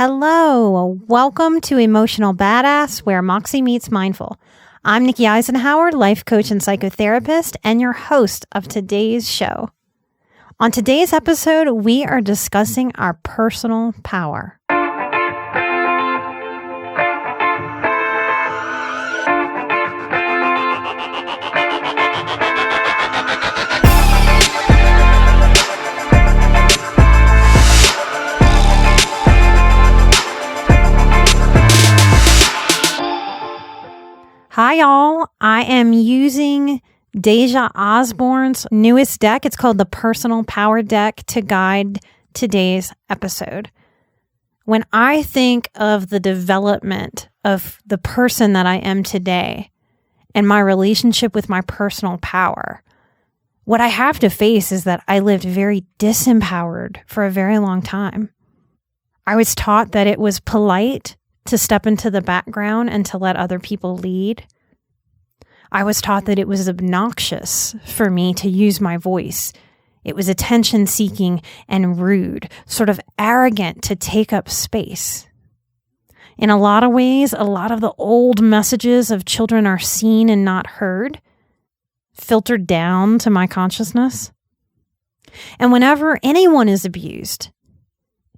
Hello, welcome to Emotional Badass, where Moxie meets mindful. I'm Nikki Eisenhower, life coach and psychotherapist, and your host of today's show. On today's episode, we are discussing our personal power. Hi, y'all. I am using Deja Osborne's newest deck. It's called the Personal Power Deck to guide today's episode. When I think of the development of the person that I am today and my relationship with my personal power, what I have to face is that I lived very disempowered for a very long time. I was taught that it was polite to step into the background and to let other people lead. I was taught that it was obnoxious for me to use my voice. It was attention-seeking and rude, sort of arrogant to take up space. In a lot of ways, a lot of the old messages of children are seen and not heard, filtered down to my consciousness. And whenever anyone is abused,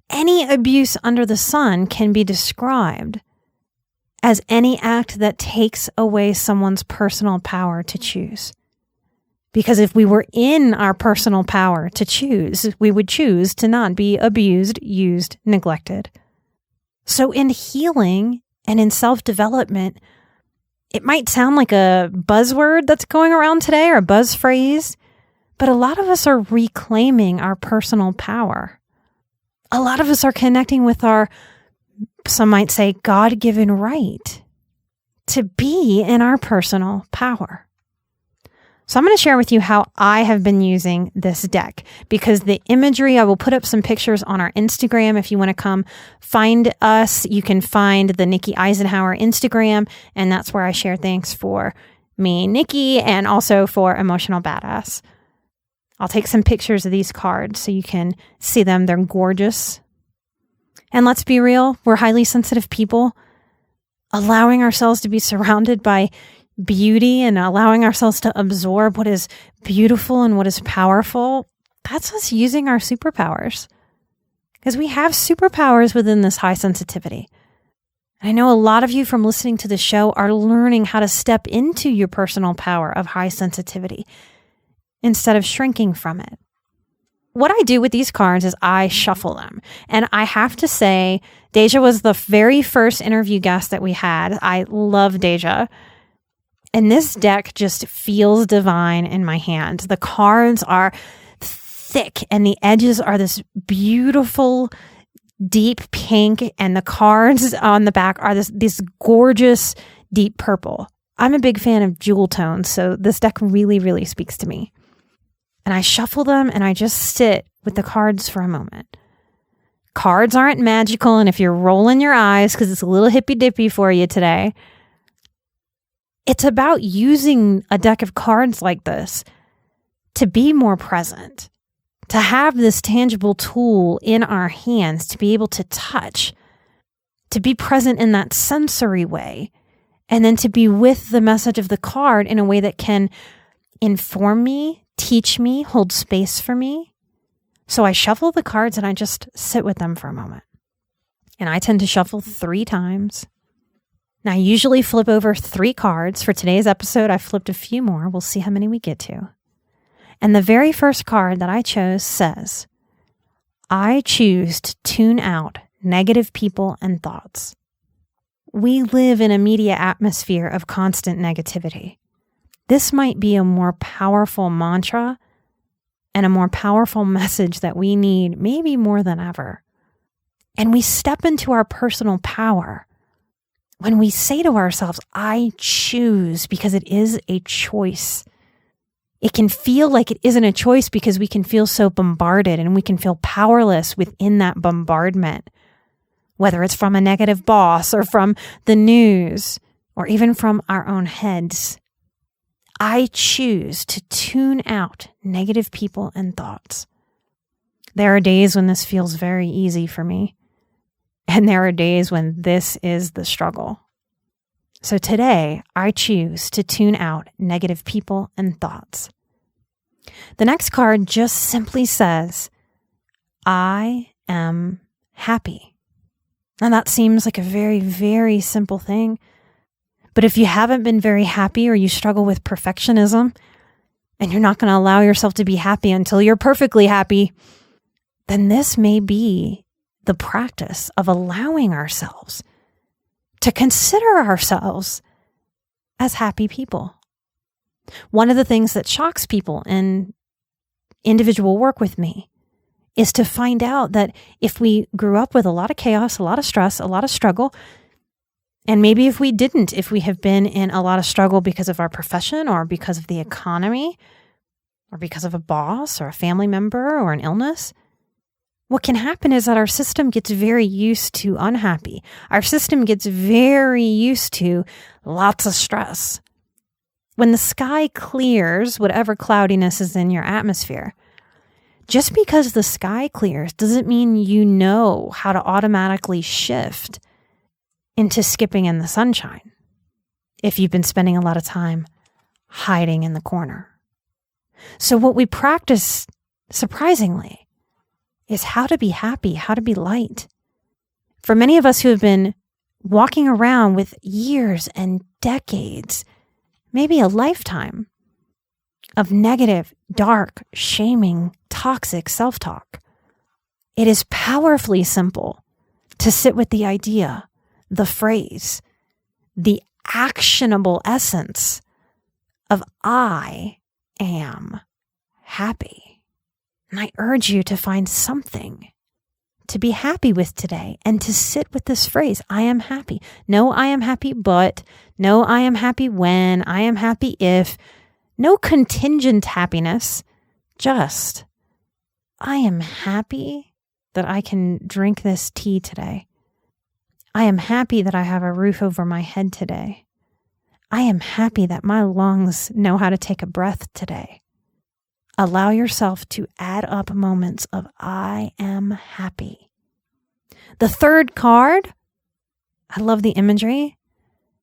any abuse under the sun can be described as any act that takes away someone's personal power to choose. Because if we were in our personal power to choose, we would choose to not be abused, used, neglected. So in healing and in self-development, it might sound like a buzzword that's going around today or a buzz phrase, but a lot of us are reclaiming our personal power. A lot of us are connecting with our, some might say, God-given right to be in our personal power. So I'm going to share with you how I have been using this deck, because the imagery, I will put up some pictures on our Instagram. If you want to come find us, you can find the Nikki Eisenhower Instagram, and that's where I share things for me, Nikki, and also for Emotional Badass. I'll take some pictures of these cards so you can see them. They're gorgeous. And let's be real, we're highly sensitive people. Allowing ourselves to be surrounded by beauty and allowing ourselves to absorb what is beautiful and what is powerful, that's us using our superpowers. Because we have superpowers within this high sensitivity. I know a lot of you from listening to the show are learning how to step into your personal power of high sensitivity instead of shrinking from it. What I do with these cards is I shuffle them. And I have to say, Deja was the very first interview guest that we had. I love Deja. And this deck just feels divine in my hand. The cards are thick and the edges are this beautiful, deep pink. And the cards on the back are this gorgeous, deep purple. I'm a big fan of jewel tones, so this deck really, really speaks to me. And I shuffle them and I just sit with the cards for a moment. Cards aren't magical, and if you're rolling your eyes because it's a little hippy-dippy for you today, it's about using a deck of cards like this to be more present, to have this tangible tool in our hands, to be able to touch, to be present in that sensory way, and then to be with the message of the card in a way that can inform me, teach me, hold space for me. So I shuffle the cards and I just sit with them for a moment. And I tend to shuffle 3 times. Now, I usually flip over 3 cards. For today's episode, I flipped a few more. We'll see how many we get to. And the very first card that I chose says, I choose to tune out negative people and thoughts. We live in a media atmosphere of constant negativity. This might be a more powerful mantra and a more powerful message that we need, maybe more than ever. And we step into our personal power when we say to ourselves, I choose, because it is a choice. It can feel like it isn't a choice because we can feel so bombarded and we can feel powerless within that bombardment, whether it's from a negative boss or from the news or even from our own heads. I choose to tune out negative people and thoughts. There are days when this feels very easy for me. And there are days when this is the struggle. So today, I choose to tune out negative people and thoughts. The next card just simply says, I am happy. And that seems like a very, very simple thing. But if you haven't been very happy or you struggle with perfectionism and you're not going to allow yourself to be happy until you're perfectly happy, then this may be the practice of allowing ourselves to consider ourselves as happy people. One of the things that shocks people in individual work with me is to find out that if we grew up with a lot of chaos, a lot of stress, a lot of struggle, and maybe if we didn't, if we have been in a lot of struggle because of our profession or because of the economy or because of a boss or a family member or an illness, what can happen is that our system gets very used to unhappy. Our system gets very used to lots of stress. When the sky clears, whatever cloudiness is in your atmosphere, just because the sky clears doesn't mean you know how to automatically shift into skipping in the sunshine if you've been spending a lot of time hiding in the corner. So what we practice, surprisingly, is how to be happy, how to be light. For many of us who have been walking around with years and decades, maybe a lifetime of negative, dark, shaming, toxic self-talk, it is powerfully simple to sit with the idea, the phrase, the actionable essence of I am happy. And I urge you to find something to be happy with today and to sit with this phrase, I am happy. No, I am happy, but. No, I am happy when. I am happy if. No contingent happiness, just I am happy that I can drink this tea today. I am happy that I have a roof over my head today. I am happy that my lungs know how to take a breath today. Allow yourself to add up moments of I am happy. The third card, I love the imagery.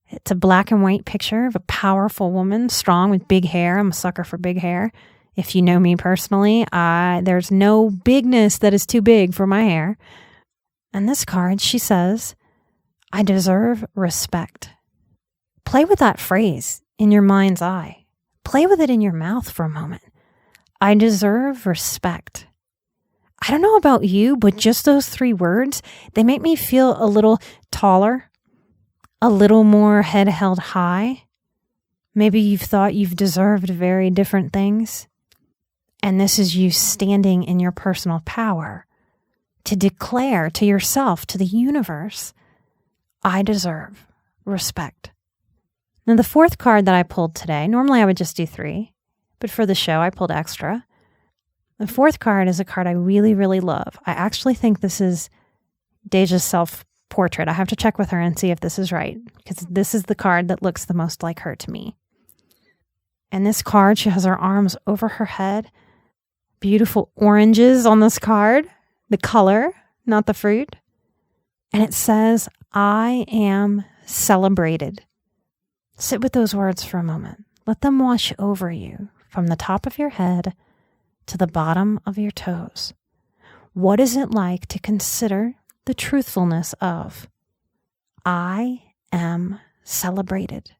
It's a black and white picture of a powerful woman, strong with big hair. I'm a sucker for big hair. If you know me personally, there's no bigness that is too big for my hair. And this card, she says, I deserve respect. Play with that phrase in your mind's eye. Play with it in your mouth for a moment. I deserve respect. I don't know about you, but just those 3 words, they make me feel a little taller, a little more head held high. Maybe you've thought you've deserved very different things. And this is you standing in your personal power to declare to yourself, to the universe, I deserve respect. Now, the 4th card that I pulled today, normally I would just do 3. But for the show, I pulled extra. The 4th card is a card I really, really love. I actually think this is Deja's self-portrait. I have to check with her and see if this is right, because this is the card that looks the most like her to me. And this card, she has her arms over her head. Beautiful oranges on this card. The color, not the fruit. And it says, I am celebrated. Sit with those words for a moment. Let them wash over you. From the top of your head to the bottom of your toes. What is it like to consider the truthfulness of I am celebrated?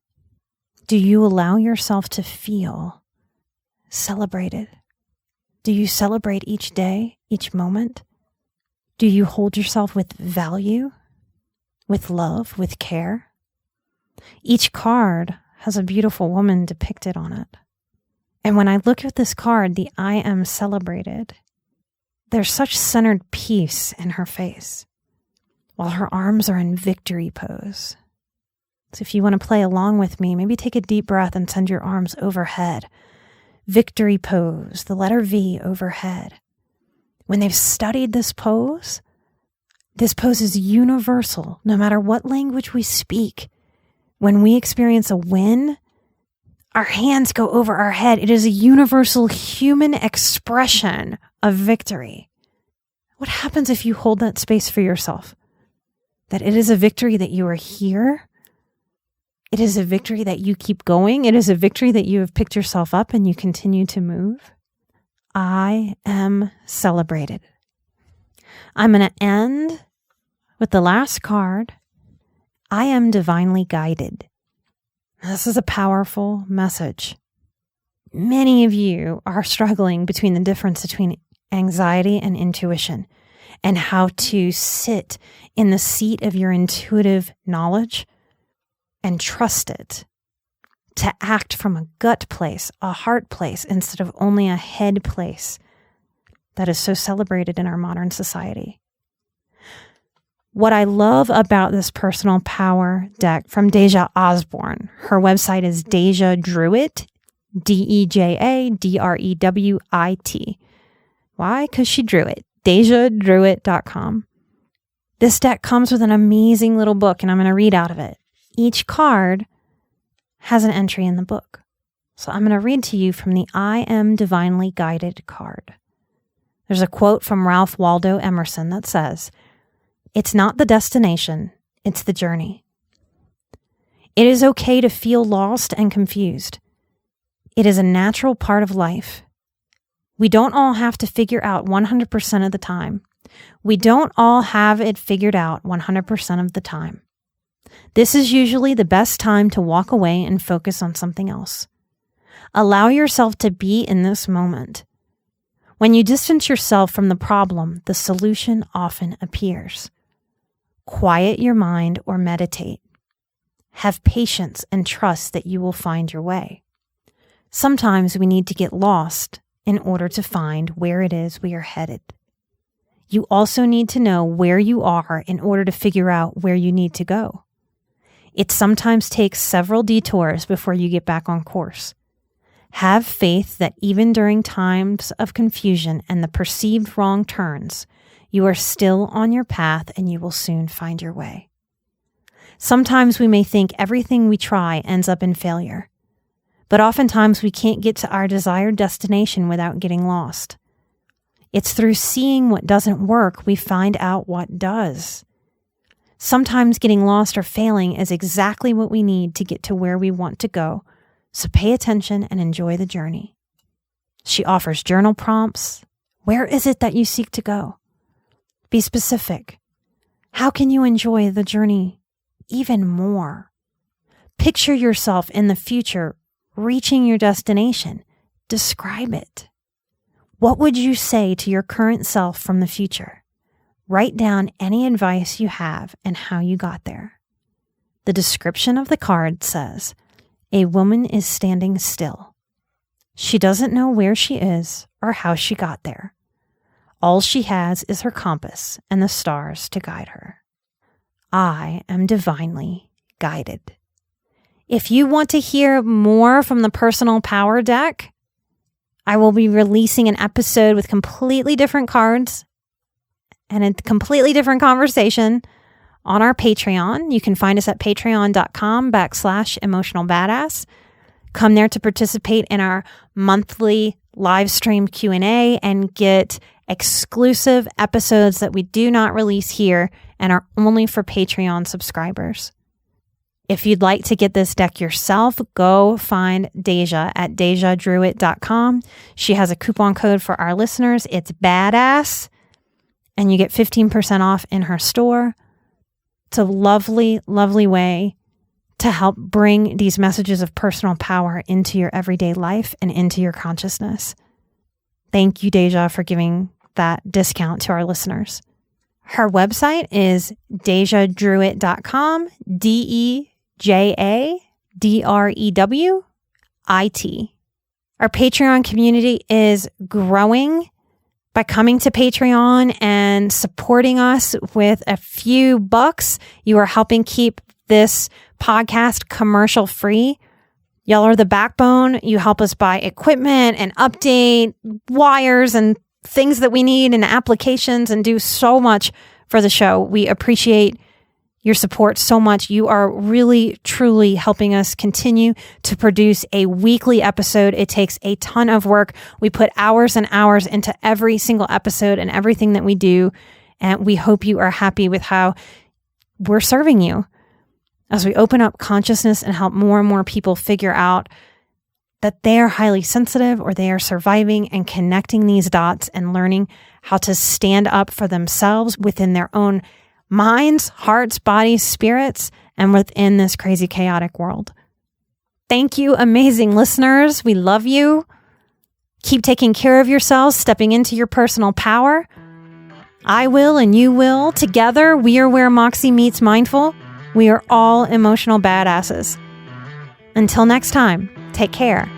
Do you allow yourself to feel celebrated? Do you celebrate each day, each moment? Do you hold yourself with value, with love, with care? Each card has a beautiful woman depicted on it. And when I look at this card, the I am celebrated, there's such centered peace in her face, while her arms are in victory pose. So if you want to play along with me, maybe take a deep breath and send your arms overhead. Victory pose, the letter V overhead. When they've studied this pose is universal, no matter what language we speak. When we experience a win, our hands go over our head. It is a universal human expression of victory. What happens if you hold that space for yourself? that it is a victory that you are here. It is a victory that you keep going. It is a victory that you have picked yourself up and you continue to move. I am celebrated. I'm going to end with the last card. I am divinely guided. This is a powerful message. Many of you are struggling between the difference between anxiety and intuition and how to sit in the seat of your intuitive knowledge and trust it to act from a gut place, a heart place, instead of only a head place that is so celebrated in our modern society. What I love about this personal power deck from Deja Osborne, her website is Deja Druitt, DejaDrewit. Why? Because she drew it. DejaDruitt.com. This deck comes with an amazing little book, and I'm going to read out of it. Each card has an entry in the book. So I'm going to read to you from the I Am Divinely Guided card. There's a quote from Ralph Waldo Emerson that says, "It's not the destination, it's the journey." It is okay to feel lost and confused. It is a natural part of life. We don't all have to figure out 100% of the time. We don't all have it figured out 100% of the time. This is usually the best time to walk away and focus on something else. Allow yourself to be in this moment. When you distance yourself from the problem, the solution often appears. Quiet your mind or meditate. Have patience and trust that you will find your way. Sometimes we need to get lost in order to find where it is we are headed. You also need to know where you are in order to figure out where you need to go. It sometimes takes several detours before you get back on course. Have faith that even during times of confusion and the perceived wrong turns, you are still on your path and you will soon find your way. Sometimes we may think everything we try ends up in failure, but oftentimes we can't get to our desired destination without getting lost. It's through seeing what doesn't work we find out what does. Sometimes getting lost or failing is exactly what we need to get to where we want to go, so pay attention and enjoy the journey. She offers journal prompts. Where is it that you seek to go? Be specific. How can you enjoy the journey even more? Picture yourself in the future reaching your destination. Describe it. What would you say to your current self from the future? Write down any advice you have and how you got there. The description of the card says, "A woman is standing still. She doesn't know where she is or how she got there. All she has is her compass and the stars to guide her. I am divinely guided." If you want to hear more from the Personal Power Deck, I will be releasing an episode with completely different cards and a completely different conversation on our Patreon. You can find us at patreon.com/emotionalbadass. Come there to participate in our monthly live stream Q&A and get exclusive episodes that we do not release here and are only for Patreon subscribers. If you'd like to get this deck yourself, go find Deja at DejaDruitt.com. She has a coupon code for our listeners. It's BADASS, and you get 15% off in her store. It's a lovely, lovely way to help bring these messages of personal power into your everyday life and into your consciousness. Thank you, Deja, for giving that discount to our listeners. Her website is DejaDruitt.com, DejaDrewit. Our Patreon community is growing. By coming to Patreon and supporting us with a few bucks, you are helping keep this podcast commercial free. Y'all are the backbone. You help us buy equipment and update wires and things that we need and applications and do so much for the show. We appreciate your support so much. You are really, truly helping us continue to produce a weekly episode. It takes a ton of work. We put hours and hours into every single episode and everything that we do. And we hope you are happy with how we're serving you. As we open up consciousness and help more and more people figure out that they are highly sensitive or they are surviving and connecting these dots and learning how to stand up for themselves within their own minds, hearts, bodies, spirits, and within this crazy, chaotic world. Thank you, amazing listeners. We love you. Keep taking care of yourselves, stepping into your personal power. I will and you will. Together, we are where Moxie meets mindful. We are all emotional badasses. Until next time, take care.